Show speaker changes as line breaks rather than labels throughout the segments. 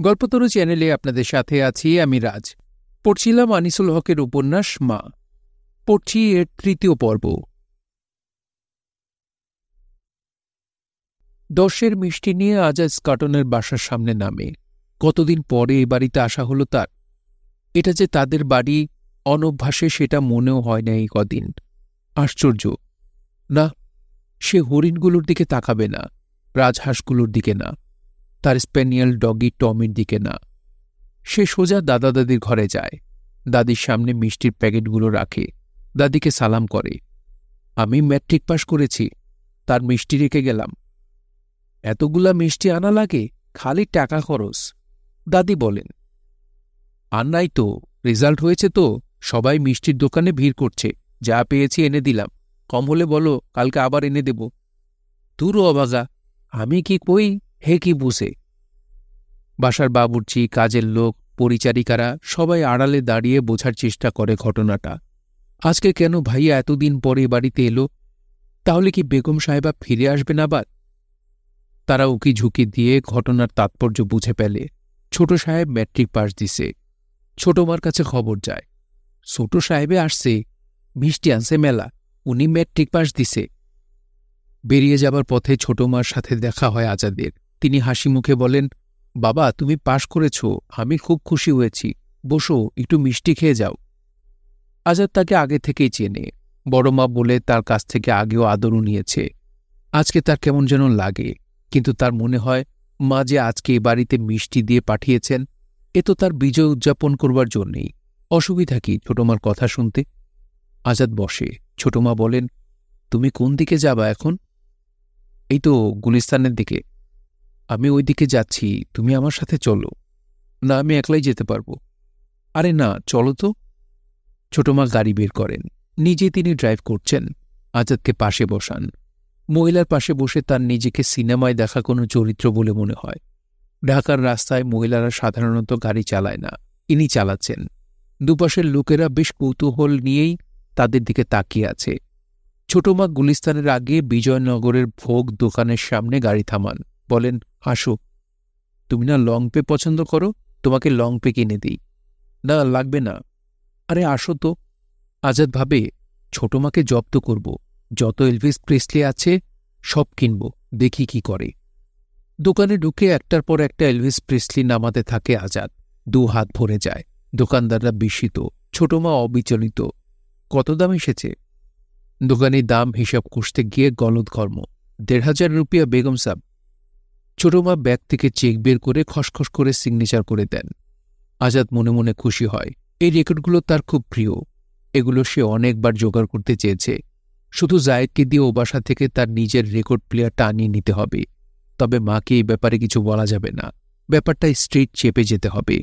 গল্পতরু চ্যানেলে আপনাদের সাথে আছি আমি রাজ। পড়ছিলাম আনিসুল হকের উপন্যাস মা। পড়ছি এর তৃতীয় পর্ব। দশের মিষ্টি নিয়ে আজাদ স্কটনের বাসার সামনে নামে। কতদিন পরে এ বাড়িতে আসা হলো তার। এটা যে তাদের বাড়ি অনভ্যাসে সেটা মনেও হয় না এই কদিন। আশ্চর্য না, সে হরিণগুলোর দিকে তাকাবে না, রাজহাঁসগুলোর দিকে না, তার স্প্যানিয়েল ডগি টমির দিকে না। সে সোজা দাদা দাদির ঘরে যায়, দাদির সামনে মিষ্টির প্যাকেটগুলো রাখে, দাদিকে সালাম করে। আমি ম্যাট্রিক পাশ করেছি, তার মিষ্টি রেখে গেলাম। এতগুলা মিষ্টি আনা লাগে, খালি টাকা খরচ, দাদি বলেন। আর নাই তো, রেজাল্ট হয়েছে তো, সবাই মিষ্টির দোকানে ভিড় করছে, যা পেয়েছি এনে দিলাম, কম হলে বলো, কালকে আবার এনে দেব। তুরও অবাগা, আমি কি কই হে কি বুঝে। বাসার বাবুর্চি, কাজের লোক, পরিচারিকারা সবাই আড়ালে দাঁড়িয়ে বোঝার চেষ্টা করে ঘটনাটা। আজকে কেন ভাইয়া এতদিন পরে বাড়িতে এলো? তাহলে কি বেগম সাহেবা ফিরে আসবেন আবার? তারা উকি ঝুঁকি দিয়ে ঘটনার তাৎপর্য বুঝে পেলে। ছোট সাহেব ম্যাট্রিক পাশ দিছে। ছোট মার কাছে খবর যায়, ছোট সাহেবে আসছে, মিষ্টি আনছে মেলা, উনি ম্যাট্রিক পাশ দিছে। বেরিয়ে যাবার পথে ছোট মার সাথে দেখা হয় আজাদের। তিনি হাসি মুখে বলেন, বাবা তুমি পাশ করেছ, আমি খুব খুশি হয়েছি, বসো একটু মিষ্টি খেয়ে যাও। আজাদ তাকে আগে থেকেই চেনে, বড় মা বলে তার কাছ থেকে আগেও আদরও নিয়েছে। আজকে তার কেমন যেন লাগে, কিন্তু তার মনে হয় মা যে আজকে এ বাড়িতে মিষ্টি দিয়ে পাঠিয়েছেন, এ তো তার বিজয় উদযাপন করবার জন্যেই। অসুবিধা কি ছোটমার কথা শুনতে? আজাদ বসে। ছোটমা বলেন, তুমি কোন দিকে যাবা এখন? এই তো গুলিস্তানের দিকে। আমি ওই দিকে যাচ্ছি, তুমি আমার সাথে চলো। না, আমি একলাই যেতে পারবো। আরে না, চলো তো। ছোটমা গাড়ি বের করেন, নিজে তিনি ড্রাইভ করছেন, আজাদকে পাশে বসান। মহিলার পাশে বসে তার নিজেকে সিনেমায় দেখা কোনো চরিত্র বলে মনে হয়। ঢাকার রাস্তায় মহিলারা সাধারণত গাড়ি চালায় না, ইনি চালাচ্ছেন। দুপাশের লোকেরা বেশ কৌতূহল নিয়েই তাদের দিকে তাকিয়ে আছে। ছোটমা গুলিস্তানের আগে বিজয়নগরের ভোগ দোকানের সামনে গাড়ি থামান, বলেন, আসো। তুমি না লং পে পছন্দ করো, তোমাকে লং পে কিনে দিই। না, লাগবে না। আরে আসো তো। আজাদ ভাবে, ছোটমাকে জব্দ করব, যত এলভিস প্রেসলি আছে সব কিনব, দেখি কি করে। দোকানে ঢুকে একটার পর একটা এলভিস প্রেসলি নামাতে থাকে আজাদ। দু হাত ভরে যায়। দোকানদাররা বিস্মিত, ছোটমা অবিচলিত। কত দাম এসেছে? দোকানি দাম হিসাব কষতে গিয়ে গলদঘর্ম। ১,৫০০ রুপিয়া বেগম সাব। ছোটমা ব্যাগ থেকে চেক বের করে খসখস করে সিগনেচার করে দেন। আজাদ মনে মনে খুশি হয়। এই রেকর্ডগুলো তার খুব প্রিয়, এগুলো সে অনেকবার জোগাড় করতে চেয়েছে। শুধু জায়েদকে দিয়ে ও বাসা থেকে তার নিজের রেকর্ড প্লেয়ারটা আনিয়ে নিতে হবে। তবে মাকে এই ব্যাপারে কিছু বলা যাবে না, ব্যাপারটা স্ট্রেট চেপে যেতে হবে।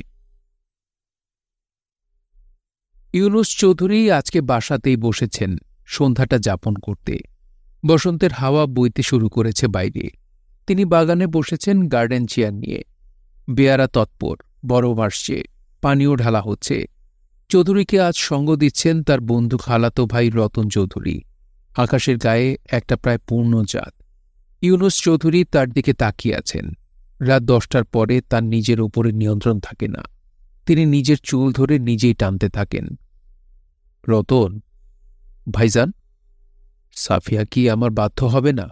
ইউনুস চৌধুরী আজকে বাসাতেই বসেছেন সন্ধ্যাটা যাপন করতে। বসন্তের হাওয়া বইতে শুরু করেছে বাইরে। তিনি বাগানে বসেছেন গার্ডেন চেয়ার নিয়ে। বেয়ারা তৎপর, বরফ আসছে, পানিও ঢালা হচ্ছে। চৌধুরীকে আজ সঙ্গ দিচ্ছেন তার বন্ধু খালাতো ভাই রতন চৌধুরী। আকাশের গায়ে একটা প্রায় পূর্ণ চাঁদ। ইউনুস চৌধুরী তার দিকে তাকিয়ে আছেন। রাত ১০টার পরে তার নিজের ওপরে নিয়ন্ত্রণ থাকে না। তিনি নিজের চুল ধরে নিজেই টানতে থাকেন। রতন, ভাইজান, সাফিয়া কি আমার বাধ্য হবে না?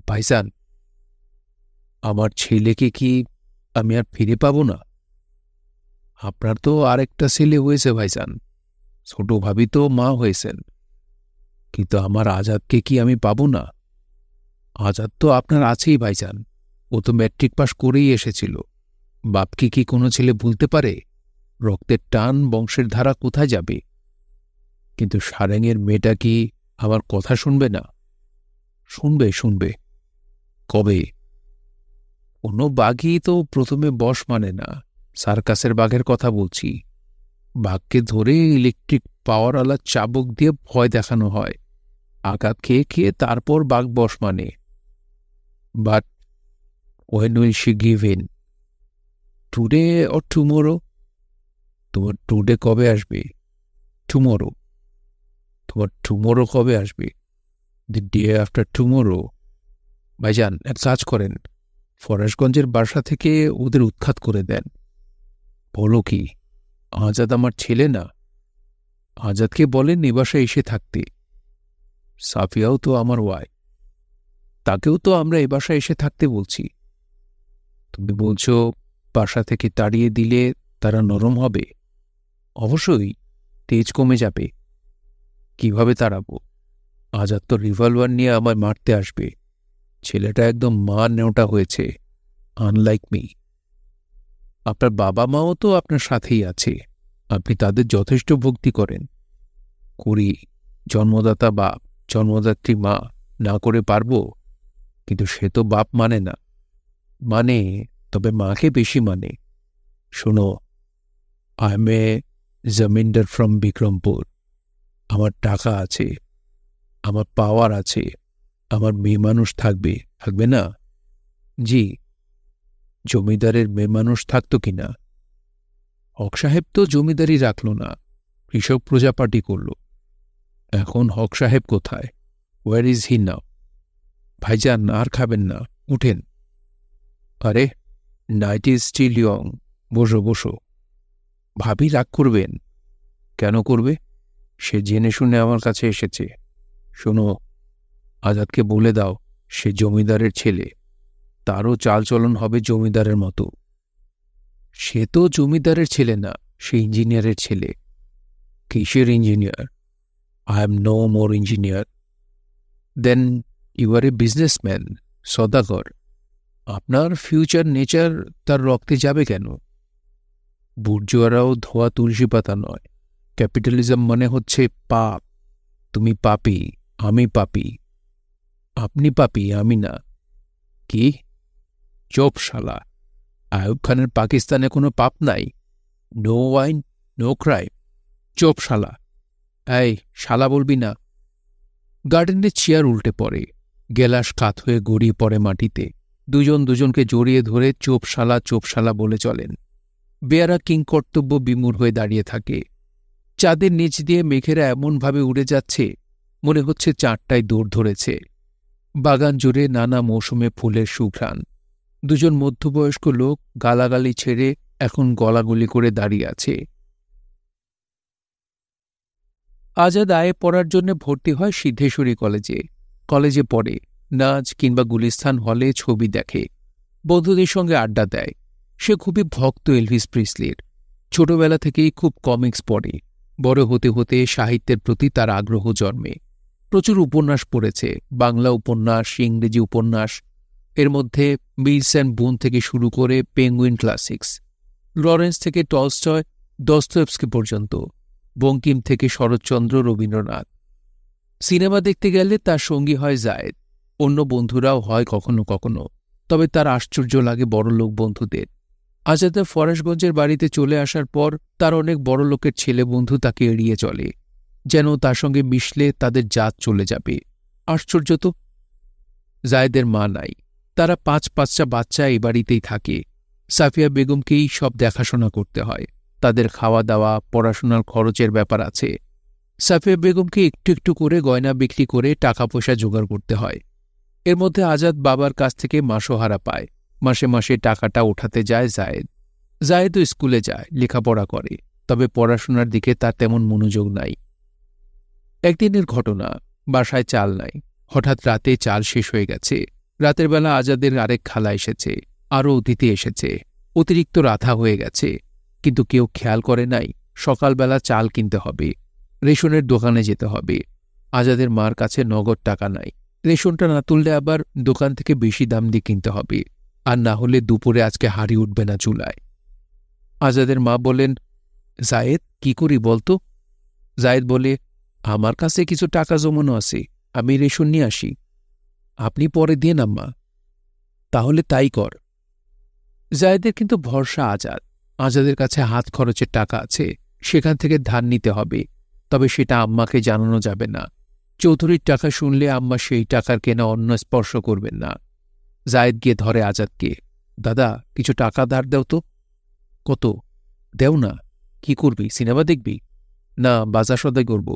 ভাইজান, আমার ছেলেকে কি আমি আর ফিরে পাব না? আপনার তো আরেকটা ছেলে হয়েছে ভাইজান, ছোট ভাবি তো মা হয়েছেন, কিন্তু আমার আজাদকে কি আমি পাব না? আজাদ তো আপনার আছেই ভাইজান, ও তো ম্যাট্রিক পাশ করেই এসেছিল। বাপকে কি কোনো ছেলে ভুলতে পারে? রক্তের টান, বংশের ধারা কোথায় যাবে? কিন্তু সারেঙের মেয়েটা কি আমার কথা শুনবে না? শুনবে, শুনবে। কবে? কোনো বাঘই তো প্রথমে বশ মানে না। সার্কাসের বাঘের কথা বলছি। বাঘকে ধরে ইলেকট্রিক পাওয়ারওয়ালা চাবুক দিয়ে ভয় দেখানো হয়, আঘাত খেয়ে খেয়ে তারপর বাঘ বশ মানে। But when will she give in? Today or tomorrow? তোমার টুডে কবে আসবে? টুমোরো। তোমার টুমোরো কবে আসবে? The day after tomorrow. ভাইজান, এক কাজ করেন, ফরাশগঞ্জের বাসা থেকে ওদের উৎখাত করে দেন। বলো কি, আজাদ আমার ছেলে না? আজাদকে বলেন এ বাসায় এসে থাকতে। সাফিয়াও তো আমার ওয়াই, তাকেও তো আমরা এ বাসায় এসে থাকতে বলছি। তুমি বলছো বাসা থেকে তাড়িয়ে দিলে তারা নরম হবে? অবশ্যই, তেজ কমে যাবে। কিভাবে তাড়াবো? আজাদ তো রিভলভার নিয়ে আমায় মারতে আসবে। ছেলেটা একদম মা নেওটা হয়েছে, আনলাইক মি। আপনার বাবা মাও তো আপনার সাথেই আছে, আপনি তাদের যথেষ্ট ভক্তি করেন। করি, জন্মদাতা বাপ, জন্মদাত্রী মা, না করে পারবো? কিন্তু সে তো বাপ মানে না। মানে, তবে মাকে বেশি মানে। শোনো, আই এম এ জমিন্দার ফ্রম বিক্রমপুর। আমার টাকা আছে, আমার পাওয়ার আছে, আমার মেয়ে মানুষ থাকবে, থাকবে না? জি। জমিদারের মেয়ে মানুষ থাকত কিনা? হক সাহেব তো জমিদারি রাখল না, কৃষক প্রজাপার্টি করল। এখন হক সাহেব কোথায়? ওয়ার ইজ হি নাও? ভাইজান আর খাবেন না, উঠেন। আরে, নাইট ইজ স্টিল ইয়ং, বসো বসো। ভাবি রাগ করবেন? কেন করবে? সে জেনে শুনে আমার কাছে এসেছে। শোনো, আজাদকে বলে দাও সে জমিদারের ছেলে, তারও চালচলন হবে জমিদারের মতো। সে তো জমিদারের ছেলে না, সে ইঞ্জিনিয়ারের ছেলে। কিসের engineer? I am no more engineer. Then you are a businessman, সদাগর। আপনার ফিউচার নেচার তার রক্তে যাবে কেন? বুর্জোয়ারাও ধোয়া তুলসী পাতা নয়। ক্যাপিটালিজম মানে হচ্ছে পাপ। তুমি পাপী, আমি পাপী। আপনি পাপী, আমি না। কি? চোপ শালা! আয়ুব খানের পাকিস্তানে কোনো পাপ নাই? No wine, no crime. চোপ শালা! এই, শালা বলবি না। গার্ডেনের চেয়ার উল্টে পড়ে, গেলাস কাত হয়ে গড়িয়ে পড়ে মাটিতে। দুজন দুজনকে জড়িয়ে ধরে চোপ শালা বলে চলেন। বেয়ারা কিংকর্তব্য বিমূঢ় হয়ে দাঁড়িয়ে থাকে। চাঁদের নিচ দিয়ে মেঘেরা এমনভাবে উড়ে যাচ্ছে, মনে হচ্ছে চাঁদটায় দৌড় ধরেছে। বাগান জুড়ে নানা মৌসুমে ফুলের সুঘ্রাণ। দুজন মধ্যবয়স্ক লোক গালাগালি ছেড়ে এখন গলাগলি করে দাঁড়িয়ে আছে। আজাদ আয়ে পড়ার জন্য ভর্তি হয় সিদ্ধেশ্বরী কলেজে। কলেজে পড়ে, নাচ কিংবা গুলিস্তান হলে ছবি দেখে, বন্ধুদের সঙ্গে আড্ডা দেয়। সে খুবই ভক্ত এলভিস প্রিসলির। ছোটবেলা থেকেই খুব কমিক্স পড়ে। বড় হতে হতে সাহিত্যের প্রতি তার আগ্রহ জন্মে। প্রচুর উপন্যাস পড়েছে, বাংলা উপন্যাস, ইংরেজি উপন্যাস। এর মধ্যে মিলস অ্যান্ড বুন থেকে শুরু করে পেঙ্গুইন ক্লাসিক্স, লরেন্স থেকে টলস্টয়, দস্তয়েভস্কি পর্যন্ত, বঙ্কিম থেকে শরৎচন্দ্র, রবীন্দ্রনাথ। সিনেমা দেখতে গেলে তার সঙ্গী হয় জায়েদ, অন্য বন্ধুরাও হয় কখনো কখনো, তবে তার আশ্চর্য লাগে বড়লোক বন্ধুদের। আজাদের ফরাশগঞ্জের বাড়িতে চলে আসার পর তার অনেক বড়লোকের ছেলে বন্ধু তাকে এড়িয়ে চলে, যেন তার সঙ্গে মিশলে তাদের জাত চলে যাবে। আশ্চর্য তো। জায়েদের মা নাই, তারা পাঁচটা বাচ্চা এই বাড়িতেই থাকে। সাফিয়া বেগমকেই সব দেখাশোনা করতে হয়। তাদের খাওয়া দাওয়া, পড়াশোনার খরচের ব্যাপার আছে। সাফিয়া বেগমকে একটু একটু করে গয়না বিক্রি করে টাকা পয়সা জোগাড় করতে হয়। এর মধ্যে আজাদ বাবার কাছ থেকে মাসোহারা পায়। মাসে মাসে টাকাটা ওঠাতে যায় জায়েদ। জায়েদও স্কুলে যায়, লেখাপড়া করে, তবে পড়াশোনার দিকে তার তেমন মনোযোগ নাই। একদিনের ঘটনা, বাসায় চাল নাই। হঠাৎ রাতে চাল শেষ হয়ে গেছে। রাতের বেলা আজাদের আরেক খালা এসেছে, আরও অতিথি এসেছে। অতিরিক্ত রাধা হয়ে গেছে, কিন্তু কেউ খেয়াল করে নাই সকালবেলা চাল কিনতে হবে, রেশনের দোকানে যেতে হবে। আজাদের মার কাছে নগদ টাকা নাই। রেশনটা না তুললে আবার দোকান থেকে বেশি দাম দিয়ে কিনতে হবে, আর না হলে দুপুরে আজকে হাঁড়ি উঠবে না চুলায়। আজাদের মা বলেন, জায়েদ, কি করি বলতো? জায়েদ বলে, আমার কাছে কিছু টাকা জমানো আছে, আমি রেশন নিয়ে আসি। আপনি পরে দিয়ে আম্মা। তাহলে তাই কর। জায়েদের কিন্তু ভরসা আজাদ। আজাদের কাছে হাত খরচের টাকা আছে, সেখান থেকে ধার নিতে হবে, তবে সেটা আম্মাকে জানানো যাবে না। চৌধুরীর টাকা শুনলে আম্মা সেই টাকার কেনা অন্য স্পর্শ করবেন না। জায়েদ গিয়ে ধরে আজাদকে, দাদা, কিছু টাকা ধার দেও তো। কত? দেও না। কি করবি, সিনেমা দেখবি? না, বাজার সদাই করব।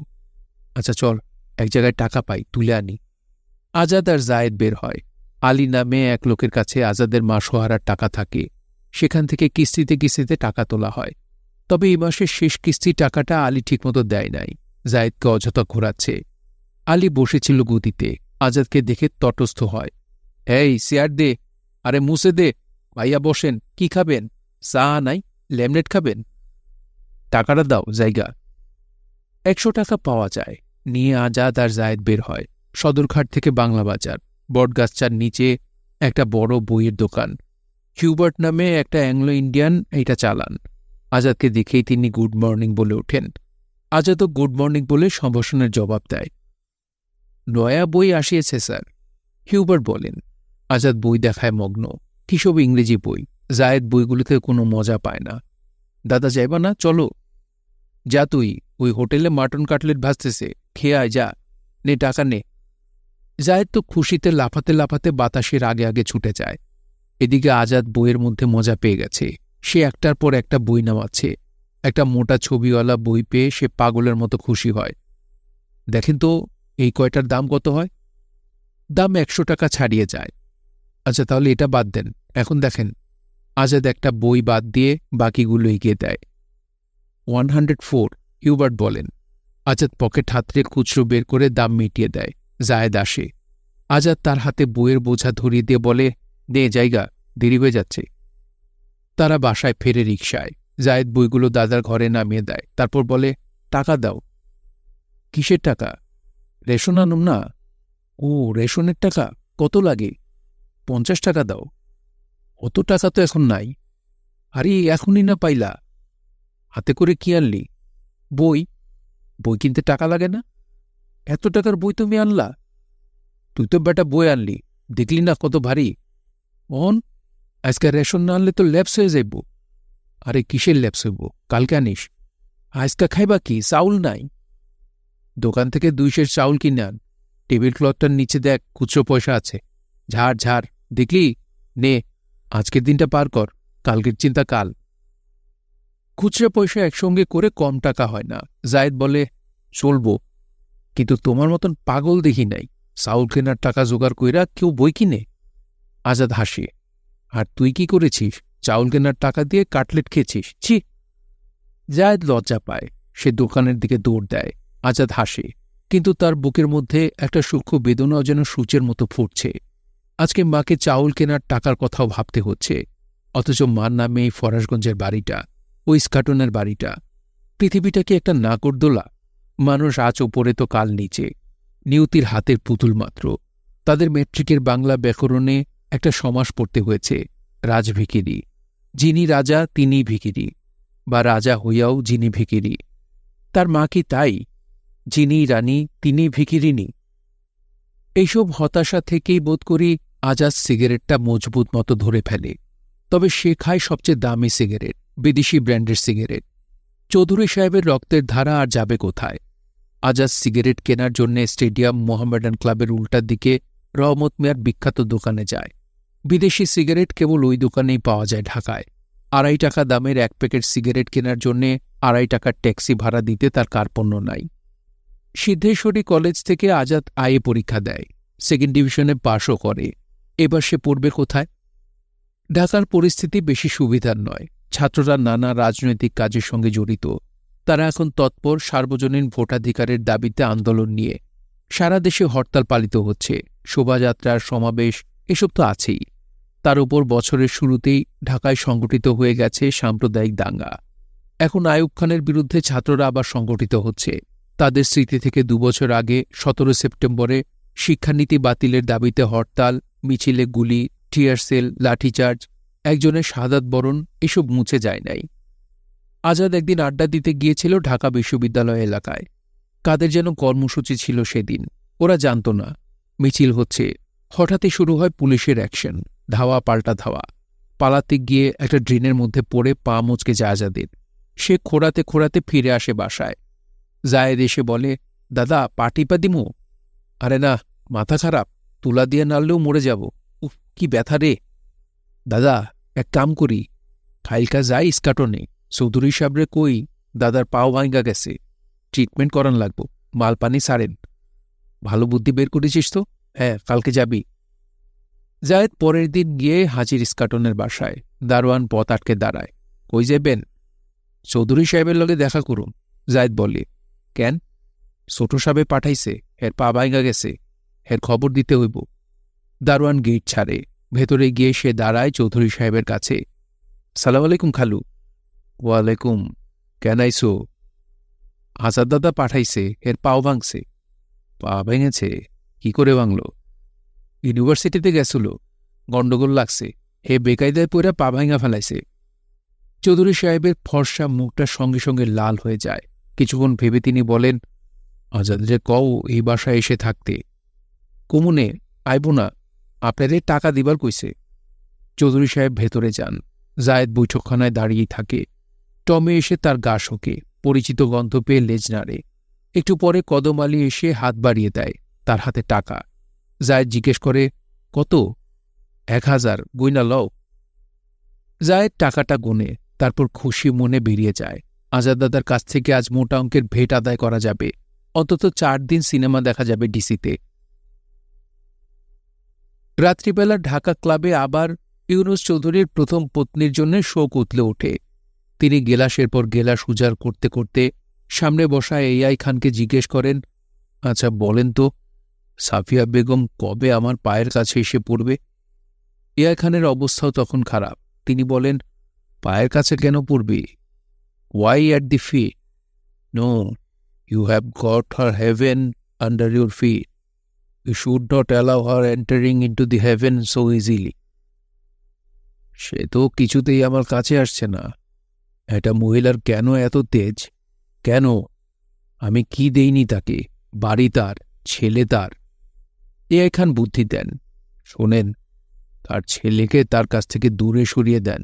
আচ্ছা চল, এক জায়গায় টাকা পাই, তুলে আনি। আজাদ আর জায়েদ বের হয়। আলী নামে এক লোকের কাছে আজাদের মাসোহারার টাকা থাকে, সেখান থেকে কিস্তিতে কিস্তিতে টাকা তোলা হয়। তবে এই মাসের শেষ কিস্তির টাকাটা আলী ঠিকমতো দেয় নাই, জায়েদকে অযথা ঘোরাচ্ছে। আলী বসেছিল গদিতে, আজাদকে দেখে তটস্থ হয়। এই চেয়ার দে, আরে মুছে দে, ভাইয়া বসেন, কি খাবেন? চা নাই, লেমনেড খাবেন? টাকাটা দাও, জায়গা। 100 টাকা পাওয়া যায়। নিয়ে আজাদ আর জায়েদ বের হয়। সদরঘাট থেকে বাংলা বাজার, বটগাছটার নিচে একটা বড় বইয়ের দোকান। হিউবার্ট নামে একটা অ্যাংলো ইন্ডিয়ান এটা চালান। আজাদকে দেখেই তিনি গুড মর্নিং বলে ওঠেন। আজাদও গুড মর্নিং বলে সম্ভাষণের জবাব দেয়। নয়া বই আসিয়েছে স্যার, হিউবার্ট বলেন। আজাদ বই দেখায় মগ্ন। কিসব ইংরেজি বই। জায়েদ বইগুলিতে কোনো মজা পায় না। দাদা যাইবা না? চলো। যা তুই, ওই হোটেলে মাটন কাটলেট ভাজতেছে, খেয়ে আয় যা, নে টাকা নে। জায়েদ তো খুশিতে লাফাতে লাফাতে বাতাসের আগে আগে ছুটে যায়। এদিকে আজাদ বইয়ের মধ্যে মজা পেয়ে গেছে। সে একটার পর একটা বই নামাচ্ছে। একটা মোটা ছবিওয়ালা বই পেয়ে সে পাগলের মতো খুশি হয়। দেখেন তো এই কয়টার দাম কত হয়? দাম 100 টাকা ছাড়িয়ে যায়। আচ্ছা তাহলে এটা বাদ দেন, এখন দেখেন। আজাদ একটা বই বাদ দিয়ে বাকিগুলো এগিয়ে দেয়। 104, হিউবার্ট বলেন। আজাদ পকেট হাতড়ে খুচরো বের করে দাম মিটিয়ে দেয়। জায়েদ আসে। আজাদ তার হাতে বইয়ের বোঝা ধরিয়ে দিয়ে বলে, দে জায়গা, দেরি হয়ে যাচ্ছে। তারা বাসায় ফেরে রিকশায়। জায়েদ বইগুলো দাদার ঘরে নামিয়ে দেয়, তারপর বলে, টাকা দাও। কিসের টাকা? রেশন আনুম না। ও, রেশনের টাকা? কত লাগে? 50 টাকা দাও। অত টাকা তো এখন নাই। আরে এখনই না পাইলা? হাতে করে কি আনলি? বই। বই কিনতে টাকা লাগে না? এত টাকার বই তুমি আনলা? তুই তো বেটা বই আনলি, দেখলি না কত ভারী। অন আজকে রেশন না আনলে তো ল্যাপস হয়ে যাইব। আরে কিসের ল্যাপস হইব? কালকে আনিস। আজকা খাইবা কি? চাউল নাই। দোকান থেকে 2 সের চাউল কিনে আন। টেবিল ক্লথটার নিচে দেখ খুচরো পয়সা আছে। ঝাড় ঝাড়, দেখলি? নে, আজকের দিনটা পার কর, কালকের চিন্তা কাল। খুচরা পয়সা একসঙ্গে করে কম টাকা হয় না। জায়েদ বলে, চলব, কিন্তু তোমার মতন পাগল দেখি নাই। চাউল কেনার টাকা জোগাড় কইরা কেউ বই কিনে? আজাদ হাসে। আর তুই কি করেছিস? চাউল কেনার টাকা দিয়ে কাটলেট খেয়েছিস, ছি। জায়েদ লজ্জা পায়। সে দোকানের দিকে দৌড় দেয়। আজাদ হাসে, কিন্তু তার বুকের মধ্যে একটা সূক্ষ্ম বেদনাও যেন সূচের মতো ফুটছে। আজকে মাকে চাউল কেনার টাকার কথাও ভাবতে হচ্ছে, অথচ মার নামে এই ফরাসগঞ্জের বাড়িটা, ওই স্কাটনের বাড়িটা। পৃথিবীটা কি একটা নাকরদোলা? মানুষ আজ ওপরে তো কাল নিচে, নিয়তির হাতের পুতুল মাত্র। তাদের মেট্রিকের বাংলা ব্যাকরণে একটা সমাস পড়তে হয়েছে, রাজভিখিরি। যিনি রাজা তিনি ভিখিরি, বা রাজা হইয়াও যিনি ভিখিরি। তার মা কি তাই? যিনি রানী তিনি ভিখিরিনী। এইসব হতাশা থেকেই বোধ করি আজাদ সিগারেটটা মজবুত মতো ধরে ফেলে। তবে সে খায় সবচেয়ে দামি সিগারেট, বিদেশি ব্র্যান্ডের সিগারেট। চৌধুরী সাহেবের রক্তের ধারা আর যাবে কোথায়? আজাদ সিগারেট কেনার জন্য স্টেডিয়াম মোহামেডান ক্লাবের উল্টার দিকে রহমত মিয়ার বিখ্যাত দোকানে যায়। বিদেশি সিগারেট কেবল ওই দোকানেই পাওয়া যায় ঢাকায়। 2.5 টাকা দামের 1 প্যাকেট সিগারেট কেনার জন্য 2.5 টাকার ট্যাক্সি ভাড়া দিতে তার কার্পণ্য নাই। সিদ্ধেশ্বরী কলেজ থেকে আজাদ আইএ পরীক্ষা দেয়, 2nd ডিভিশনে পাশও করে। এবার সে পড়বে কোথায়? ঢাকার পরিস্থিতি বেশি সুবিধার নয়। ছাত্ররা নানা রাজনৈতিক কাজের সঙ্গে জড়িত। তারা এখন তৎপর সার্বজনীন ভোটাধিকারের দাবিতে আন্দোলন নিয়ে। সারা দেশে হরতাল পালিত হচ্ছে, শোভাযাত্রার সমাবেশ এসব তো আছেই। তার উপর বছরের শুরুতেই ঢাকায় সংগঠিত হয়ে গেছে সাম্প্রদায়িক দাঙ্গা। এখন আইয়ুব খানের বিরুদ্ধে ছাত্ররা আবার সংগঠিত হচ্ছে। তাদের স্মৃতি থেকে 2 বছর আগে 17 সেপ্টেম্বরে শিক্ষানীতি বাতিলের দাবিতে হরতাল, মিছিলে গুলি, টিয়ার সেল, লাঠিচার্জ, একজনের শাহাদাত বরণ এসব মুছে যায় নাই। আজাদ একদিন আড্ডা দিতে গিয়েছিল ঢাকা বিশ্ববিদ্যালয় এলাকায়। কাদের যেন কর্মসূচি ছিল সেদিন, ওরা জানত না। মিছিল হচ্ছে, হঠাৎই শুরু হয় পুলিশের অ্যাকশন, ধাওয়া পাল্টা ধাওয়া। পালাতে গিয়ে একটা ড্রেনের মধ্যে পড়ে পা মুচকে যায় আজাদের। সে খোঁড়াতে খোঁড়াতে ফিরে আসে বাসায়। জায়েদ এসে বলে, দাদা পা টিপা দিমু? আরে না, মাথা খারাপ, তুলা দিয়ে নাড়লেও মরে যাব। উফ, কি ব্যথা রে। দাদা এক কাম করি, খাইলকা যাই স্কাটনে, চৌধুরী সাহেবরে কই দাদার পাও ভাঙ্গা গেছে, ট্রিটমেন্ট করান লাগবো, মাল পানি সারেন। ভালো বুদ্ধি বের করেছিস তো। হ্যাঁ, কালকে যাবি? জায়েদ পরের দিন গিয়ে হাজির ইস্কাটনের বাসায়। দারোয়ান পথ আটকে দাঁড়ায়। কই যাবেন? চৌধুরী সাহেবের লগে দেখা করুন। জায়েদ বলে, কেন? ছোট সাহেবে পাঠাইছে, এর পা ভাইঙ্গা গেছে, এর খবর দিতে হইব। দারোয়ান গেট ছাড়ে। ভেতরে গিয়ে সে দাঁড়ায় চৌধুরী সাহেবের কাছে। সালাম আলাইকুম খালু। ওয়ালাইকুম। কেন আইসো? আজাদ দাদা পাঠাইছে, এর পাও ভাঙছে। পা ভেঙেছে? কি করে ভাঙল? ইউনিভার্সিটিতে গেছিল, গণ্ডগোল লাগছে, হে বেকায়দায় পইরা পা ভাঙা ফেলাইছে। চৌধুরী সাহেবের ফর্সা মুখটা সঙ্গে সঙ্গে লাল হয়ে যায়। কিছুক্ষণ ভেবে তিনি বলেন, আজাদরে কও এই বাসায় এসে থাকতে। কমুনে আইব না, আপনাদের টাকা দিবার কইছে। চৌধুরী সাহেব ভেতরে যান। জায়েদ বৈঠকখানায় দাঁড়িয়ে থাকে। টমে এসে তার গা শোকে, পরিচিত গন্ধ পেয়ে লেজ নাড়ে। একটু পরে কদম আলী এসে হাত বাড়িয়ে দেয়, তার হাতে টাকা। জায়েদ জিজ্ঞেস করে, কত? 1000, গইনা লও। জায়েদ টাকাটা গোনে, তারপর খুশি মনে বেরিয়ে যায়। আজাদ দাদার কাছ থেকে আজ মোটা অঙ্কের ভেট আদায় করা যাবে। অন্তত 4 দিন সিনেমা দেখা যাবে ডিসিতে। রাত্রিবেলা ঢাকা ক্লাবে আবার ইউনুস চৌধুরীর প্রথম পত্নীর জন্য শোক উতলে ওঠে। তিনি গেলাসের পর গেলাস উজাড় করতে করতে সামনে বসা এআই খানকে জিজ্ঞেস করেন, আচ্ছা বলেন তো, সাফিয়া বেগম কবে আমার পায়ের কাছে এসে পড়বে? এআই খানের অবস্থাও তখন খারাপ। তিনি বলেন, পায়ের কাছে কেন পড়বি? Why at the feet? No, you have got her heaven under your feet. You should not allow her entering into the heaven so easily. সে তো কিছুতেই আমার কাছে আসছে না। একটা মহিলার কেন এত তেজ? কেন? আমি কি দেইনি তাকে? বাড়ি তার, ছেলে তার। এআই খান বুদ্ধি দেন, শোনেন, তার ছেলেকে তার কাছ থেকে দূরে সরিয়ে দেন।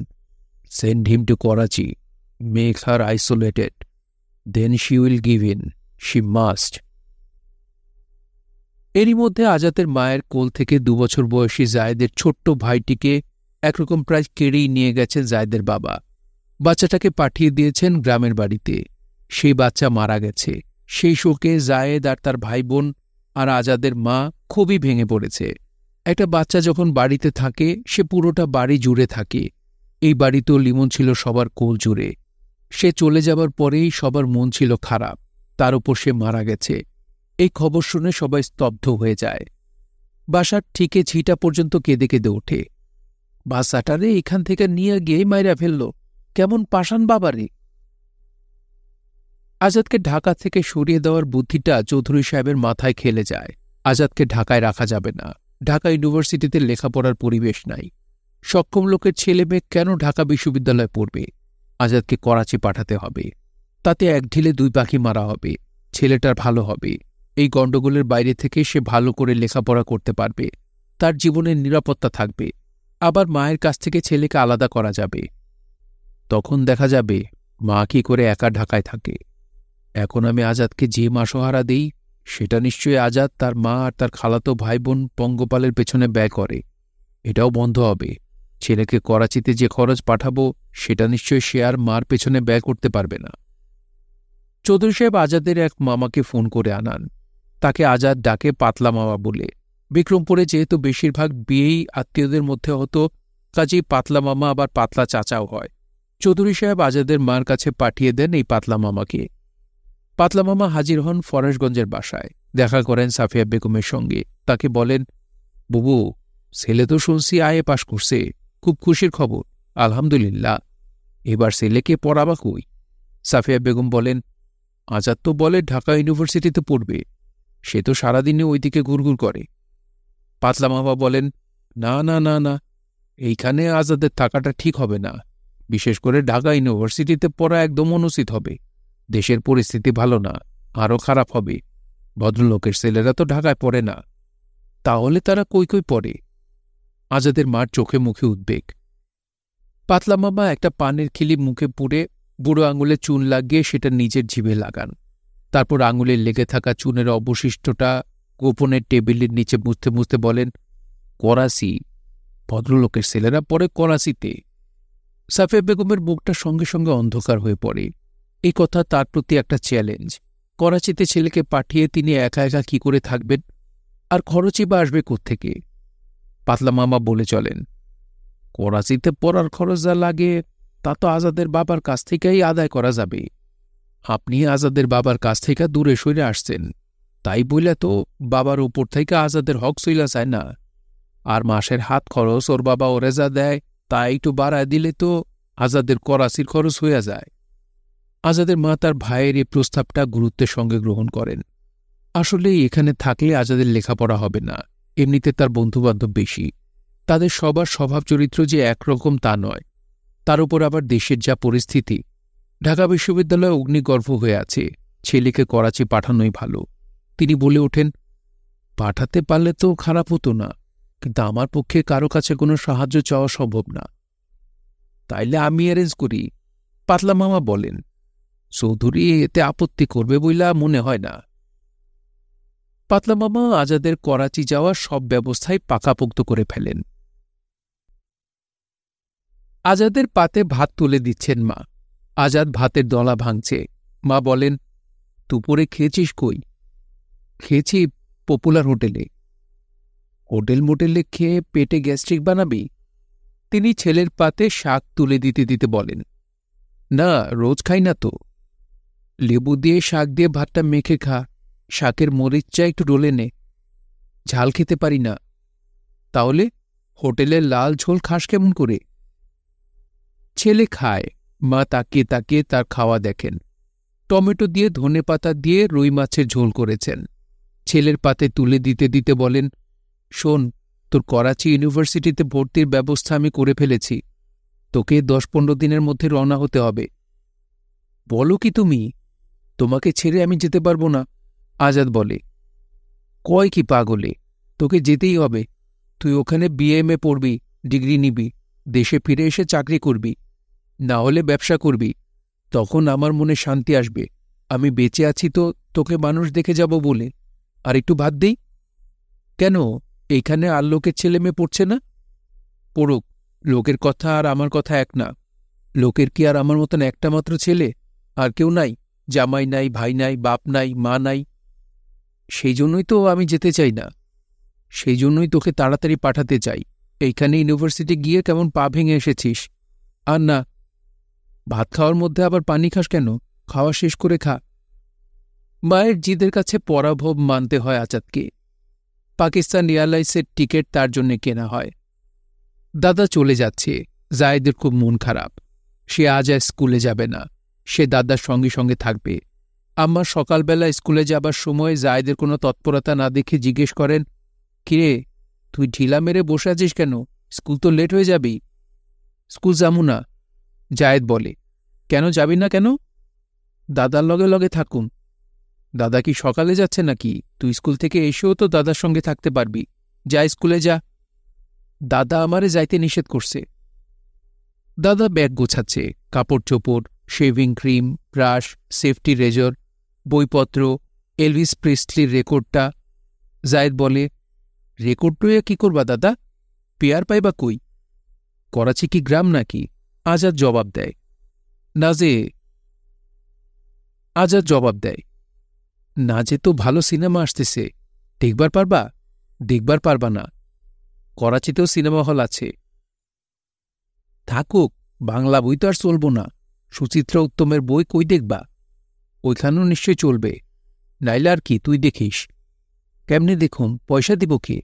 Send him to Karachi, make her isolated, then she will give in, she must. এরই মধ্যে আজাদের মায়ের কোল থেকে 2 বছর বয়সী জায়েদের ছোট্ট ভাইটিকে একরকম প্রায় কেড়েই নিয়ে গেছেন জায়েদের বাবা। বাচ্চাটাকে পাঠিয়ে দিয়েছেন গ্রামের বাড়িতে। সেই বাচ্চা মারা গেছে। সেই শোকে জায়েদ আর তার ভাই বোন আর আজাদের মা খুবই ভেঙে পড়েছে। একটা বাচ্চা যখন বাড়িতে থাকে সে পুরোটা বাড়ি জুড়ে থাকে। এই বাড়িতেও লিমন ছিল সবার কোল জুড়ে। সে চলে যাবার পরেই সবার মন ছিল খারাপ। তার উপর সে মারা গেছে। এই খবর শুনে সবাই স্তব্ধ হয়ে যায়। বাসার ঠিকে ছিটা পর্যন্ত কেঁদে কেঁদে ওঠে। বাচ্চাটারে এখান থেকে নিয়ে গিয়ে মাইরা ফেলল, কেমন পাষাণ বাবারে। আজাদকে ঢাকা থেকে সরিয়ে দেওয়ার বুদ্ধিটা চৌধুরী সাহেবের মাথায় খেলে যায়। আজাদকে ঢাকায় রাখা যাবে না। ঢাকা ইউনিভার্সিটিতে লেখাপড়ার পরিবেশ নাই। সক্ষম লোকের ছেলে মেয়ে কেন ঢাকা বিশ্ববিদ্যালয়ে পড়বে? আজাদকে করাচি পাঠাতে হবে। তাতে 1 ঢিলে 2 পাখি মারা হবে। ছেলেটার ভালো হবে। এই গণ্ডগোলের বাইরে থেকে সে ভালো করে লেখাপড়া করতে পারবে। তার জীবনের নিরাপত্তা থাকবে। আবার মায়ের কাছ থেকে ছেলেকে আলাদা করা যাবে। তখন দেখা যাবে মা কি করে একা ঢাকায় থাকে। এখন আমি আজাদকে যে মাসোহারা দেই, সেটা নিশ্চয়ই আজাদ তার মা আর তার খালাতো ভাই বোন পঙ্গপালের পেছনে ব্যয় করে। এটাও বন্ধ হবে। ছেলেকে করাচিতে যে খরচ পাঠাবো সেটা নিশ্চয়ই সে আর মার পেছনে ব্যয় করতে পারবে না। চৌধুরী সাহেব আজাদের এক মামাকে ফোন করে আনান। তাকে আজাদ ডাকে পাতলা মামা বলে। বিক্রমপুরে যেহেতু বেশিরভাগ বিয়েই আত্মীয়দের মধ্যে হতো, কাজেই পাতলা মামা আবার পাতলা চাচাও হয়। চৌধুরী সাহেব আজাদের মার কাছে পাঠিয়ে দেন এই পাতলা মামাকে। পাতলা মামা হাজির হন ফরেশগঞ্জের বাসায়। দেখা করেন সাফিয়া বেগমের সঙ্গে। তাকে বলেন, বুবু, ছেলে তো শুনছি আইএ পাশ করছে, খুব খুশির খবর, আলহামদুলিল্লাহ। এবার ছেলেকে পড়াবা কই? সাফিয়া বেগম বলেন, আজাদ তো বলে ঢাকা ইউনিভার্সিটিতে পড়বে। সে তো সারাদিনে ওইদিকে ঘুরঘুর করে। পাতলা মামা বলেন, না না না না, এইখানে আজাদের থাকাটা ঠিক হবে না। বিশেষ করে ঢাকা ইউনিভার্সিটিতে পড়া একদম অনুচিত হবে। দেশের পরিস্থিতি ভালো না, আরও খারাপ হবে। ভদ্রলোকের ছেলেরা তো ঢাকায় পড়ে না। তাহলে তারা কই কই পড়ে? আজাদের মার চোখে মুখে উদ্বেগ। পাতলা মামা একটা পানের খিলি মুখে পুড়ে বুড়ো আঙুলে চুন লাগিয়ে সেটা নিজের জিভে লাগান। তারপর আঙুলে লেগে থাকা চুনের অবশিষ্টটা গোপনের টেবিলের নিচে মুছতে মুছতে বলেন, করাচি, ভদ্রলোকের ছেলেরা পড়ে করাচিতে। সাফিয়া বেগমের মুখটা সঙ্গে সঙ্গে অন্ধকার হয়ে পড়ে। এই কথা তার প্রতি একটা চ্যালেঞ্জ। করাচিতে ছেলেকে পাঠিয়ে তিনি একা একা কি করে থাকবেন? আর খরচই বা আসবে কোত্থেকে? পাতলা মামা বলে চলেন, করাচিতে পড়ার খরচ যা লাগে তা তো আজাদের বাবার কাছ থেকেই আদায় করা যাবে। আপনি আজাদের বাবার কাছ থেকে দূরে সরে আসছেন, তাই বলে তো বাবার উপর থেকে আজাদের হক চইলা যায় না। আর মাসের হাত খরচ ওর বাবা ওরে যা দেয় তা একটু বাড়ায় দিলে তো আজাদের করাচির খরচ হইয়া যায়। আজাদের মা তার ভাইয়ের এই প্রস্তাবটা গুরুত্বের সঙ্গে গ্রহণ করেন। আসলে এখানে থাকলে আজাদের লেখাপড়া হবে না, এমনিতে তার বন্ধুবান্ধব বেশি, তাদের সবার স্বভাব চরিত্র যে একরকম তা নয়। তার উপর আবার দেশের যা পরিস্থিতি, ঢাকা বিশ্ববিদ্যালয়ে অগ্নিগর্ভ হয়ে আছে, ছেলেকে করাচি পাঠানোই ভালো। তিনি বলে ওঠেন, পাঠাতে পারলে তো খারাপ হতো না, কিন্তু আমার পক্ষে কারো কাছে কোনো সাহায্য চাওয়া সম্ভব না। তাইলে আমি অ্যারেঞ্জ করি, পাতলা মামা বলেন। চৌধুরী এতে আপত্তি করবে বইলা মনে হয় না। পাতলা মামা আজাদের করাচি যাওয়ার সব ব্যবস্থাই পাকাপোক্ত করে ফেলেন। আজাদের পাতে ভাত তুলে দিচ্ছেন মা। আজাদ ভাতের দলা ভাঙছে। মা বলেন, দুপুরে খেয়েছিস কই? খেয়েছি পপুলার হোটেলে। হোটেল মোটেলে খেয়ে পেটে গ্যাস্ট্রিক বানাবি? তিনি ছেলের পাতে শাক তুলে দিতে দিতে বলেন, না রোজ খাই না তো। লেবু দিয়ে শাক দিয়ে ভাতটা মেখে খা, শাকের মরিচটা একটু ডলে নে। ঝাল খেতে পারি না। তাহলে হোটেলের লাল ঝোল খাস কেমন করে? ছেলে খায়। মা তাকিয়ে তাকিয়ে তার খাওয়া দেখেন। টমেটো দিয়ে ধনেপাতা দিয়ে রুই মাছের ঝোল করেছেন। ছেলের পাতে তুলে দিতে দিতে বলেন, শোন, তোর করাচি ইউনিভার্সিটিতে ভর্তির ব্যবস্থা আমি করে ফেলেছি। তোকে 10-15 দিনের মধ্যে রওনা হতে হবে। বলো কি তুমি? তোমাকে ছেড়ে আমি যেতে পারবো না, আজাদ বলে। কয় কি পাগলে, তোকে যেতেই হবে। তুই ওখানে বিএমএ পড়বি, ডিগ্রি নিবি, দেশে ফিরে এসে চাকরি করবি, না হলে ব্যবসা করবি। তখন আমার মনে শান্তি আসবে, আমি বেঁচে আছি তো তোকে মানুষ দেখে যাব বলে। আর একটু ভাত দেই। কেন, এইখানে আর লোকের ছেলে মেয়ে পড়ছে না? পড়ুক, লোকের কথা আর আমার কথা এক না। লোকের কি আর আমার মতন একটা মাত্র ছেলে? আর কেউ নাই? জামাই নাই, ভাই নাই, বাপ নাই, মা নাই? সেই জন্যই তো আমি যেতে চাই না। সেই জন্যই তোকে তাড়াতাড়ি পাঠাতে চাই। এইখানে ইউনিভার্সিটি গিয়ে কেমন পা ভেঙে এসেছিস। আর না, ভাত খাওয়ার মধ্যে আবার পানি খাস কেন? খাওয়া শেষ করে খা। মায়ের জিদের কাছে পরাভব মানতে হয় আজাদকে। পাকিস্তান এয়ারলাইন্সের টিকিট তার জন্য কেনা হয়। দাদা চলে যাচ্ছে। জায়েদের খুব মন খারাপ। সে আজ আর স্কুলে যাবে না, সে দাদার সঙ্গে সঙ্গে থাকবে। আম্মা সকালবেলা স্কুলে যাবার সময় জায়েদের কোনো তৎপরতা না দেখে জিজ্ঞেস করেন, কিরে, তুই ঢিলা মেরে বসে আছিস কেন? স্কুল তো লেট হয়ে যাবি। স্কুল যামু না, জায়েদ বলে। কেন যাবি না কেন? দাদার লগে লগে থাকুন। দাদা কি সকালে যাচ্ছে নাকি? তুই স্কুল থেকে এসেও তো দাদার সঙ্গে থাকতে পারবি। যা, স্কুলে যা। দাদা আমারে যাইতে নিষেধ করছে। দাদা ব্যাগ গোছাচ্ছে, কাপড় চোপড়, shaving cream, brush, safety Razr, বইপত্র, এলভিস প্রেসলির রেকর্ডটা। জায়েদ বলে, রেকর্ড লইয়া কি করবা দাদা? পেয়ার পাইবা কই? করাচি কি গ্রাম নাকি? আজাদ জবাব দেয়। না যে আজাদ জবাব দেয়, না যে তো ভালো সিনেমা আসতেছে, দেখবার পারবা? দেখবার পারবা না, করাচিতেও সিনেমা হল আছে। থাকুক, বাংলা বই তো আর চলব না। সুচিত্রা উত্তমের বই কই দেখবা? ওইখানেও নিশ্চয় চলবে। নাইলে আর কি, তুই দেখিস। কেমনে দেখুন? পয়সা দিব কে?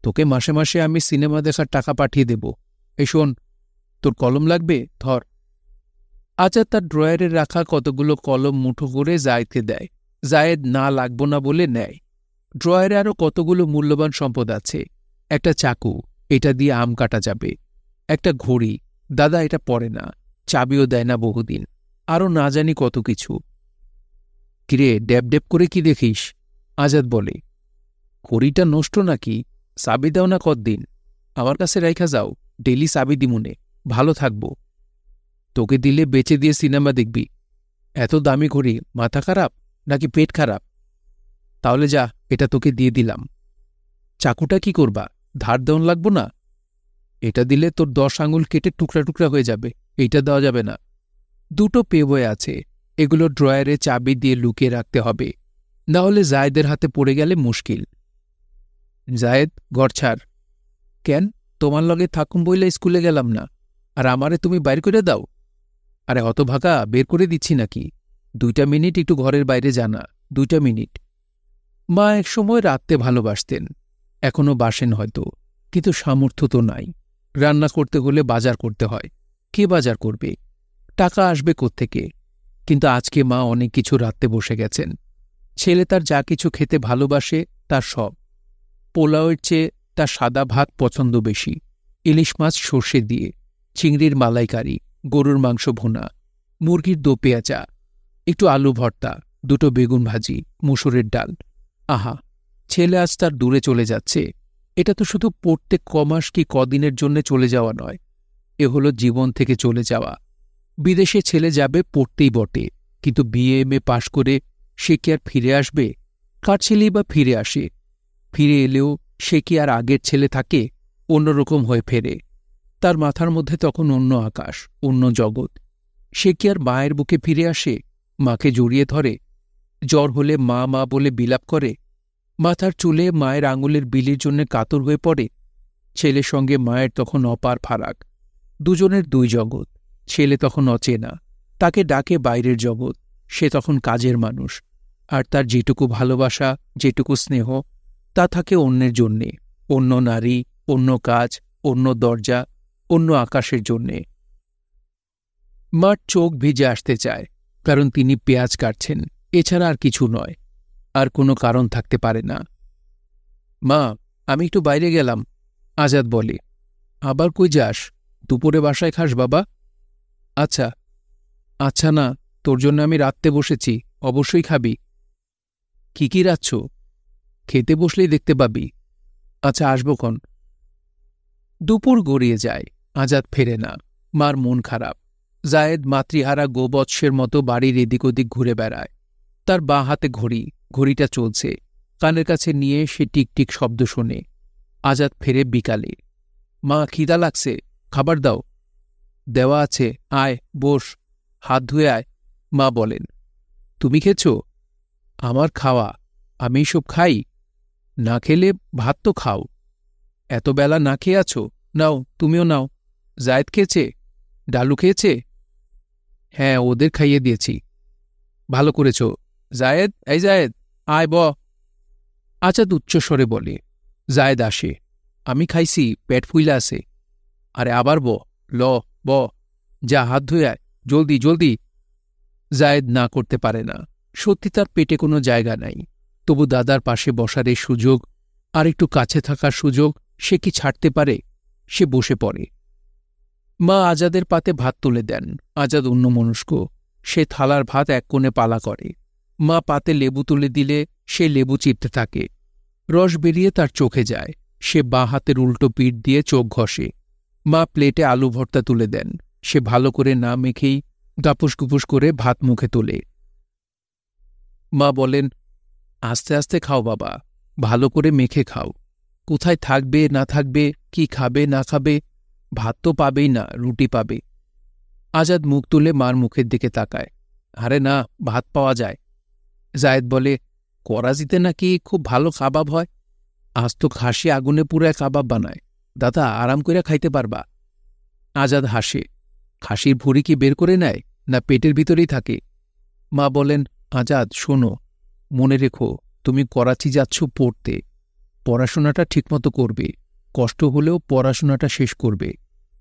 তোকে মাসে মাসে আমি সিনেমা দেখার টাকা পাঠিয়ে দেব। এই শোন, তোর কলম লাগবে? ধর। আজাদ তার ড্রয়ারে রাখা কতগুলো কলম মুঠো করে জায়েদকে দেয়। জায়েদ না লাগব না বলে নেয়। ড্রয়ারে আরও কতগুলো মূল্যবান সম্পদ আছে। একটা চাকু, এটা দিয়ে আম কাটা যাবে। একটা ঘড়ি, দাদা এটা পরে না, চাবিও দেয় না বহুদিন। আরও না জানি কত কিছু। কিরে, ড্যাব ড্যাব করে কি দেখিস? আজাদ বলে, ঘড়িটা নষ্ট নাকি? চাবি দাও না কতদিন। আমার কাছে রাইখা যাও, ডেলি চাবি দিমুনে, ভালো থাকব। তোকে দিলে বেচে দিয়ে সিনেমা দেখবি। এত দামি ঘড়ি, মাথা খারাপ নাকি পেট খারাপ? তাহলে যা, এটা তোকে দিয়ে দিলাম। চাকুটা কি করবা? ধার দেওয়ান লাগব না? এটা দিলে তোর 10 আঙুল কেটে টুকরা টুকরা হয়ে যাবে, এইটা দেওয়া যাবে না। দুটো পে বই আছে, এগুলো ড্রয়ারে চাবি দিয়ে লুকিয়ে রাখতে হবে, না হলে জায়েদের হাতে পড়ে গেলে মুশকিল। জায়েদ, ঘর ছাড়। কেন, তোমার লগে থাকুম বইলে স্কুলে গেলাম না, আর আমারে তুমি বাইর করে দাও? আরে হতভাগা, বের করে দিচ্ছি নাকি? 2টা মিনিট একটু ঘরের বাইরে জানা, 2টা মিনিট। মা একসময় রাঁধতে ভালোবাসতেন, এখনও বাসেন হয়তো, কিন্তু সামর্থ্য তো নাই। রান্না করতে হলে বাজার করতে হয়। কে বাজার করবে? টাকা আসবে কোত্থেকে? কিন্তু আজকে মা অনেক কিছু রাঁধতে বসে গেছেন। ছেলে তার যা কিছু খেতে ভালোবাসে তার সব। পোলাওয়ের চেয়ে তার সাদা ভাত পছন্দ বেশি, ইলিশ মাছ সর্ষে দিয়ে, চিংড়ির মালাইকারি, গরুর মাংস ভুনা, মুরগির দো পেঁয়াজা, একটু আলু ভর্তা, 2টো বেগুন ভাজি, মুসুরের ডাল। আহা, ছেলে আজ তার দূরে চলে যাচ্ছে। এটা তো শুধু পড়তে কমাস কি কদিনের জন্য চলে যাওয়া নয়, এ হলো জীবন থেকে চলে যাওয়া। বিদেশে ছেলে যাবে পড়তেই বটে, কিন্তু BA MA পাশ করে সে কি আর ফিরে আসবে? কার ছেলেই বা ফিরে আসে? ফিরে এলেও সে কি আর আগের ছেলে থাকে? অন্যরকম হয়ে ফেরে। তার মাথার মধ্যে তখন অন্য আকাশ, অন্য জগৎ। সে কি আর মায়ের বুকে ফিরে আসে, মাকে জড়িয়ে ধরে? জ্বর হলে মা মা বলে বিলাপ করে? মাথার চুলে মায়ের আঙুলের বিলির জন্য কাতর হয়ে পড়ে? ছেলের সঙ্গে মায়ের তখন অপার ফারাক, দুজনের 2 জগৎ। ছেলে তখন অচেনা, তাকে ডাকে বাইরের জগৎ। সে তখন কাজের মানুষ, আর তার যেটুকু ভালোবাসা, যেটুকু স্নেহ, তা থাকে অন্যের জন্যে, অন্য নারী, অন্য কাজ, অন্য দরজা, অন্য আকাশের জন্যে। মার চোখ ভিজে আসতে চায়, কারণ তিনি পেঁয়াজ কাটছেন, এছাড়া আর কিছু নয়। আর কোনো কারণ থাকতে পারে না। মা, আমি একটু বাইরে গেলাম, আজাদ বলে। আবার কই যাস? দুপুরে বাসায় খাস বাবা? আচ্ছা। আচ্ছা না, তোর জন্য আমি রাঁধতে বসেছি, অবশ্যই খাবি। কি কি রাঁধছ? খেতে বসলেই দেখতে পাবি। আচ্ছা, আসবো কন। দুপুর গড়িয়ে যায়, আজাদ ফেরে না। মার মন খারাপ। জায়েদ মাতৃহারা গোবৎসের মতো বাড়ির এদিক ওদিক ঘুরে বেড়ায়। তার বাঁ হাতে ঘড়ি, ঘড়িটা চলছে। কানের কাছে নিয়ে সে টিকটিক শব্দ শোনে। আজাদ ফেরে বিকালে। মা, খিদা লাগছে, খাবার দাও। দেওয়া আছে, আয় বস, হাত ধুয়ে আয়, মা বলেন। তুমি খেয়েছ? আমার খাওয়া, আমি সব খাই। না খেলে ভাত তো খাও। এত বেলা না খেয়ে আছো, নাও, তুমিও নাও। জায়েদ খেয়েছে? ডালু খেয়েছে? হ্যাঁ, ওদের খাইয়ে দিয়েছি। ভালো করেছ। জায়েদ, এই জায়েদ, আয় ব। আজাদ উচ্চস্বরে বলে। জায়েদ আসে। আমি খাইছি, পেট ফুইলা আছে। আরে আবার ব, ল, ব, যা হাত ধুয়ে আয়, জলদি জলদি। জায়েদ না করতে পারে না, সত্যি তার পেটে কোনো জায়গা নাই। তবু দাদার পাশে বসার এই সুযোগ, আর একটু কাছে থাকার সুযোগ সে কি ছাড়তে পারে? সে বসে পড়ে। মা আজাদের পাতে ভাত তুলে দেন। আজাদ অন্যমনস্ক, সে থালার ভাত এক কোণে পালা করে। মা পাতে লেবু তুলে দিলে সে লেবু চিপতে থাকে। রস বেরিয়ে তার চোখে যায়। সে বাঁ হাতের উল্টো পিঠ দিয়ে চোখ ঘষে। মা প্লেটে আলু ভর্তা তুলে দেন। সে ভালো করে না মেখেই গাপুস গুপুস করে ভাত মুখে তোলে। মা বলেন, আস্তে আস্তে খাও বাবা, ভালো করে মেখে খাও। কোথায় থাকবে না থাকবে, কি খাবে না খাবে, ভাত তো পাবেই না, রুটি পাবে। আজাদ মুখ তুলে মার মুখের দিকে তাকায়। আরে না, ভাত পাওয়া যায়। জায়েদ বলে, করাচিতে নাকি খুব ভালো কাবাব হয়। আজ তো খাসি আগুনে পুরায় কাবাব বানায়, দাদা আরাম কইরা খাইতে পারবা। আজাদ হাসে। খাসির ভুঁড়ি কি বের করে নেয়, না পেটের ভিতরেই থাকে? মা বলেন, আজাদ শোনো, মনে রেখো, তুমি করাচি যাচ্ছ পড়তে। পড়াশোনাটা ঠিকমতো করবে, কষ্ট হলেও পড়াশোনাটা শেষ করবে।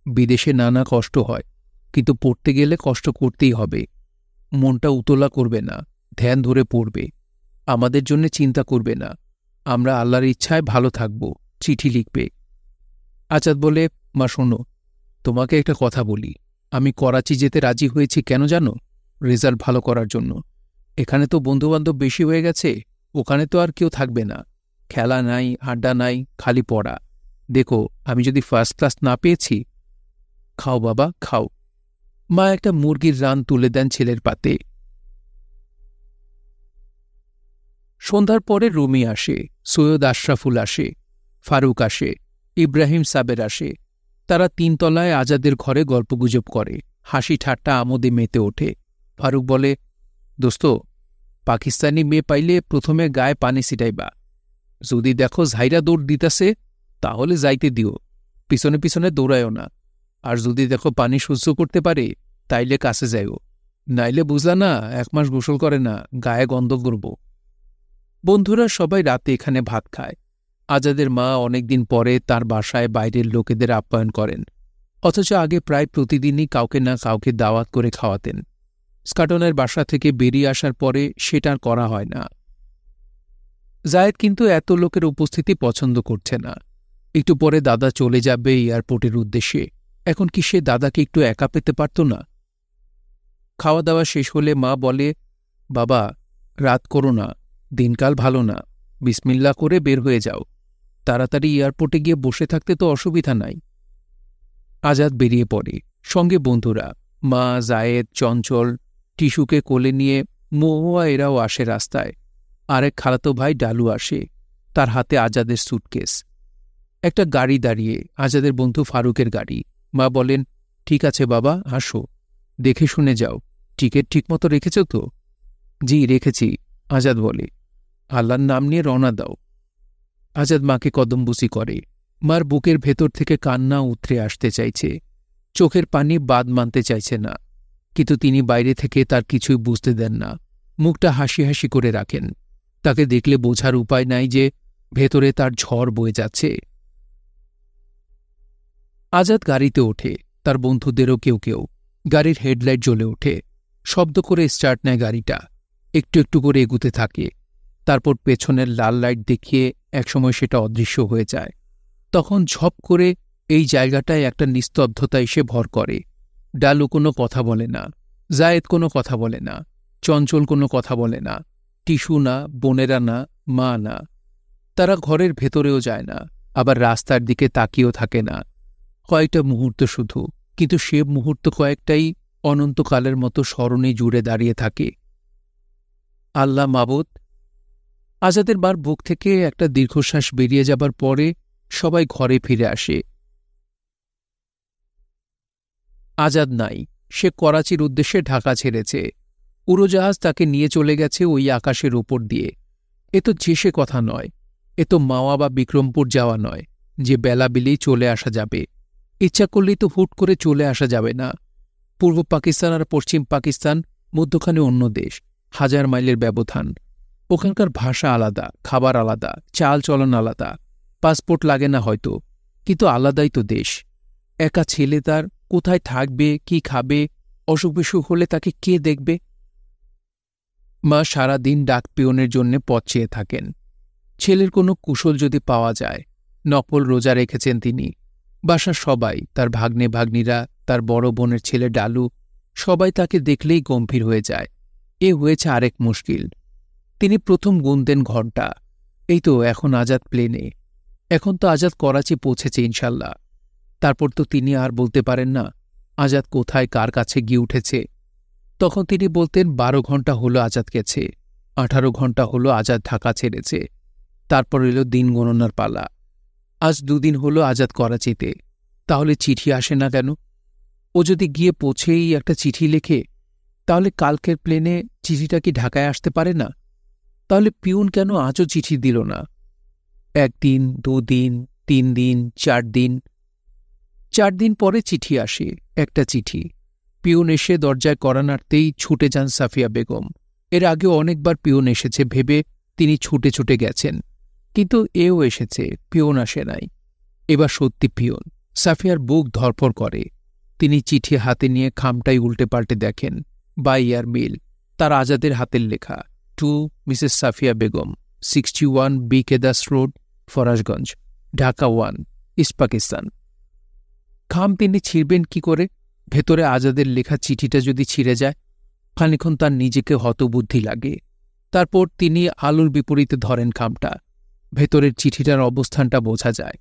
বিদেশে নানা কষ্ট হয়, কিন্তু পড়তে গেলে কষ্ট করতেই হবে। মনটা উতলা করবে না, ধ্যান ধরে পড়বে। আমাদের জন্য চিন্তা করবে না, আমরা আল্লাহর ইচ্ছায় ভালো থাকব, চিঠি লিখবে। আজাদ বলে, মা শোনো, তোমাকে একটা কথা বলি। আমি করাচি যেতে রাজি হয়েছি কেন জানো? রেজাল্ট ভালো করার জন্য। এখানে তো বন্ধুবান্ধব বেশি হয়ে গেছে, ওখানে তো আর কেউ থাকবে না। খেলা নাই, আড্ডা নাই, খালি পড়া। দেখো, আমি যদি ফার্স্ট ক্লাস না পেয়েছি। খাও বাবা, খাও। মা একটা মুরগির রান তুলে দেন ছেলের পাতে। সন্ধ্যার পরে রুমি আসে, সৈয়দ আশরাফুল আসে, ফারুক আসে, ইব্রাহিম সাবের আসে। তারা 3 তলায় আজাদের ঘরে গল্পগুজব করে, হাসি ঠাট্টা আমোদে মেতে ওঠে। ফারুক বলে, দোস্ত, পাকিস্তানি মেয়ে পাইলে প্রথমে গায়ে পানি ছিটাইবা। যদি দেখো ঝাইরা দৌড় দিতাছে, তাহলে যাইতে দিও, পিছনে পিছনে দৌড়ায়ও না, আর যদি দেখো পানি সহ্য করতে পারে তাইলে কাছে যাইও, নাইলে বুঝলা না 1 মাস গোসল করে না, গায়ে গন্ধ করব। বন্ধুরা সবাই রাতে এখানে ভাত খায়। আজাদের মা অনেকদিন পরে তার বাসায় বাইরের লোকেদের আপ্যায়ন করেন, অথচ আগে প্রায় প্রতিদিনই কাউকে না কাউকে দাওয়াত করে খাওয়াতেন। স্কাটনের বাসা থেকে বেরিয়ে আসার পরে সেটা আর করা হয় না। জায়েদ কিন্তু এত লোকের উপস্থিতি পছন্দ করছে না। একটু পরে দাদা চলে যাবে এয়ারপোর্টের উদ্দেশ্যে, এখন কি সে দাদাকে একটু একা পেতে পারত না? খাওয়া দাওয়া শেষ হলে মা বলে, বাবা রাত করো না, দিনকাল ভালো না, বিসমিল্লাহ করে বের হয়ে যাও, তাড়াতাড়ি এয়ারপোর্টে গিয়ে বসে থাকতে তো অসুবিধা নাই। আজাদ বেরিয়ে পড়ে, সঙ্গে বন্ধুরা মা, জায়েদ, চঞ্চল, টিস্যুকে কোলে নিয়ে মহুয়া এরাও আসে রাস্তায়। আরেক খালাতো ভাই ডালু আসে, তার হাতে আজাদের সুটকেস। একটা গাড়ি দাঁড়িয়ে, আজাদের বন্ধু ফারুকের গাড়ি। মা বলেন, ঠিক আছে বাবা, আসো, দেখে শুনে যাও, টিকিট ঠিকমতো রেখেছ তো? জি রেখেছি, আজাদ বলে। আল্লাহর নাম নিয়ে রওনা দাও। আজাদ মাকে কদমবুসি করে। মার বুকের ভেতর থেকে কান্না উতরে আসতে চাইছে, চোখের পানি বাদ মানতে চাইছে না, কিন্তু তিনি বাইরে থেকে তার কিছুই বুঝতে দেন না, মুখটা হাসি হাসি করে রাখেন। তাকে দেখলে বোঝার উপায় নাই যে ভেতরে তার ঝড় বয়ে যাচ্ছে। আজাদ গাড়িতে ওঠে, তার বন্ধুদেরও কেউ কেউ। গাড়ির হেডলাইট জ্বলে ওঠে, শব্দ করে স্টার্ট নেয় গাড়িটা, একটু একটু করে এগুতে থাকে। তারপর পেছনের লাল লাইট দেখিয়ে একসময় সেটা অদৃশ্য হয়ে যায়। তখন ঝপ করে এই জায়গাটায় একটা নিস্তব্ধতা এসে ভর করে। ডালু কোনো কথা বলে না, জায়েদ কোনো কথা বলে না, চঞ্চল কোনো কথা বলে না, টিস্যু না, বোনেরা না, মা না। তারা ঘরের ভেতরেও যায় না, আবার রাস্তার দিকে তাকিয়েও থাকে না। কয়েকটা মুহূর্ত শুধু, কিন্তু সে মুহূর্ত কয়েকটাই অনন্তকালের মতো স্মরণে জুড়ে দাঁড়িয়ে থাকে। আল্লাহ মাবুদ। আজাদের বার বুক থেকে একটা দীর্ঘশ্বাস বেরিয়ে যাবার পরে সবাই ঘরে ফিরে আসে। আজাদ নাই, সে করাচির উদ্দেশ্যে ঢাকা ছেড়েছে। উড়োজাহাজ তাকে নিয়ে চলে গেছে ওই আকাশের উপর দিয়ে। এ তো যেসে কথা নয়, এ তো মাওয়া বা বিক্রমপুর যাওয়া নয় যে বেলা বিলেই চলে আসা যাবে। ইচ্ছা করলেই তো হুট করে চলে আসা যাবে না। পূর্ব পাকিস্তান আর পশ্চিম পাকিস্তান মধ্যখানে অন্য দেশ, 1000 মাইলের ব্যবধান। ওখানকার ভাষা আলাদা, খাবার আলাদা, চাল চলন আলাদা। পাসপোর্ট লাগে না হয়তো, কিন্তু আলাদাই তো দেশ। একা ছেলে তার কোথায় থাকবে, কি খাবে, অসুখ বিসুখ হলে তাকে কে দেখবে? মা সারা দিন ডাক পিয়নের জন্য পথ চেয়ে থাকেন, ছেলের কোনো কুশল যদি পাওয়া যায়। নকল রোজা রেখেছেন তিনি। বাসার সবাই, তার ভাগ্নে ভাগ্নিরা, তার বড় বোনের ছেলে ডালু, সবাই তাকে দেখলেই গম্ভীর হয়ে যায়। এ হয়েছে আরেক মুশকিল। তিনি প্রথম গুনতেন ঘণ্টা। এই তো এখন আজাদ প্লেনে, এখন তো আজাদ করাচি পৌঁছেছে ইনশাল্লাহ। তারপর তো তিনি আর বলতে পারেন না আজাদ কোথায় কার কাছে গিয়ে উঠেছে। তখন তিনি বলতেন 12 ঘণ্টা হলো আজাদ গেছে, 18 ঘণ্টা হলো আজাদ ঢাকা ছেড়েছে। তারপর এলো দিন গণনার পালা। আজ 2 দিন হলো আজাদ করাচিতে, তাহলে চিঠি আসে না কেন? ও যদি গিয়ে পৌঁছেই একটা চিঠি লেখে, তাহলে কালকের প্লেনে চিঠিটা কি ঢাকায় আসতে পারে না? তাহলে পিউন কেন আজও চিঠি দিল না? 1 দিন, 2 দিন, 3 দিন, 4 দিন। 4 দিন পরে চিঠি আসে, একটা চিঠি। পিউন এসে দরজায় কড়া নাড়তেই ছুটে যান সাফিয়া বেগম। এর আগেও অনেকবার পিউন এসেছে ভেবে তিনি ছুটে ছুটে গেছেন, কিন্তু এও এসেছে, পিউন আসে নাই। এবার সত্যি পিউন। সাফিয়ার বুক ধরফর করে। তিনি চিঠি হাতে নিয়ে খামটাই উল্টে পাল্টে দেখেন। বাই ইয়ার মিল, তার আজাদের হাতের লেখা। To Mrs Safia Begum, 61 B Kedas road, Farashganj, Dhaka 1, east Pakistan. খাম তিনি ছিঁড়বেন কি করে? ভেতরে আজাদের লেখা চিঠিটা যদি ছিঁড়ে যায়? খানিক্ষণ তার নিজেকে হতবুদ্ধি লাগে। তারপর তিনি আলুর বিপরীতে ধরেন খামটা। ভেতরের চিঠিটার অবস্থানটা বোঝা যায়।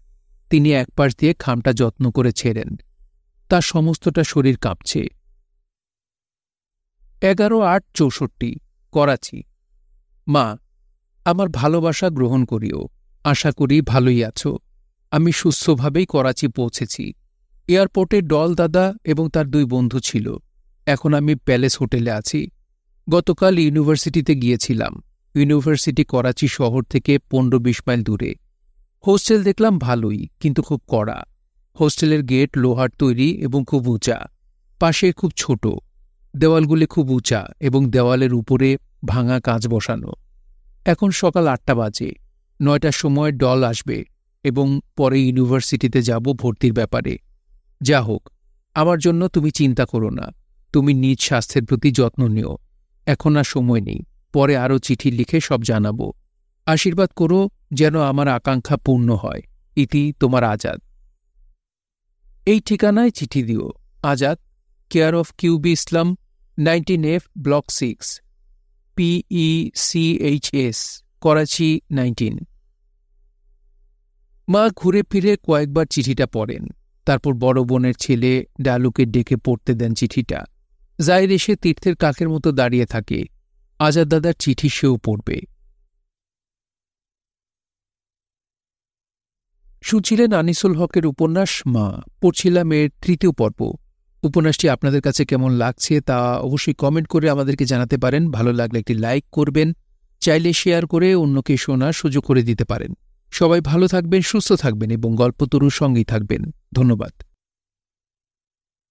তিনি একপাশ দিয়ে খামটা যত্ন করে ছেড়েন। তার সমস্তটা শরীর কাঁপছে। 11/8/64, করাচি। মা, আমার ভালোবাসা গ্রহণ করিও। আশা করি ভালোই আছো। আমি সুস্থভাবেই করাচি পৌঁছেছি। এয়ারপোর্টে ডল দাদা এবং তার 2 বন্ধু ছিল। এখন আমি প্যালেস হোটেলে আছি। গতকাল ইউনিভার্সিটিতে গিয়েছিলাম। ইউনিভার্সিটি করাচি শহর থেকে 15-20 মাইল দূরে। হোস্টেল দেখলাম ভালোই, কিন্তু খুব কড়া। হোস্টেলের গেট লোহার তৈরি এবং খুব উঁচা, পাশে খুব ছোট, দেওয়ালগুলি খুব উঁচা এবং দেওয়ালের উপরে ভাঙা কাঁচ বসানো। এখন সকাল 8টা বাজে। 9টার সময় দল আসবে এবং পরে ইউনিভার্সিটিতে যাব ভর্তির ব্যাপারে। যা হোক, আমার জন্য তুমি চিন্তা করো না। তুমি নিজ স্বাস্থ্যের প্রতি যত্ন নিও। এখন আর সময় নেই, পরে আরও চিঠি লিখে সব জানাবো। আশীর্বাদ করো যেন আমার আকাঙ্ক্ষা পূর্ণ হয়। ইতি, তোমার আজাদ। এই ঠিকানায় চিঠি দিও। Azad, care of QB Islam, 19F block 6, PECHS, Karachi 19। মা ঘুরে ফিরে কয়েকবার চিঠিটা পড়েন, তারপর বড় বোনের ছেলে ডালুকে ডেকে পড়তে দেন চিঠিটা। জাহির এসে তীর্থের কাকের মতো দাঁড়িয়ে থাকে। আজাদ দাদার চিঠি সেও পড়বে। শুনছিলেন আনিসুল হকের উপন্যাস মা। পড়ছিলাম এর 3য় পর্ব। উপন্যাসটি আপনাদের কাছে কেমন লাগছে তা অবশ্যই কমেন্ট করে আমাদেরকে জানাতে পারেন। ভালো লাগলে একটি লাইক করবেন, চাইলে শেয়ার করে অন্যকে শোনার সুযোগ করে দিতে পারেন। সবাই ভালো থাকবেন, সুস্থ থাকবেন এবং গল্পতরুর সঙ্গেই থাকবেন। ধন্যবাদ।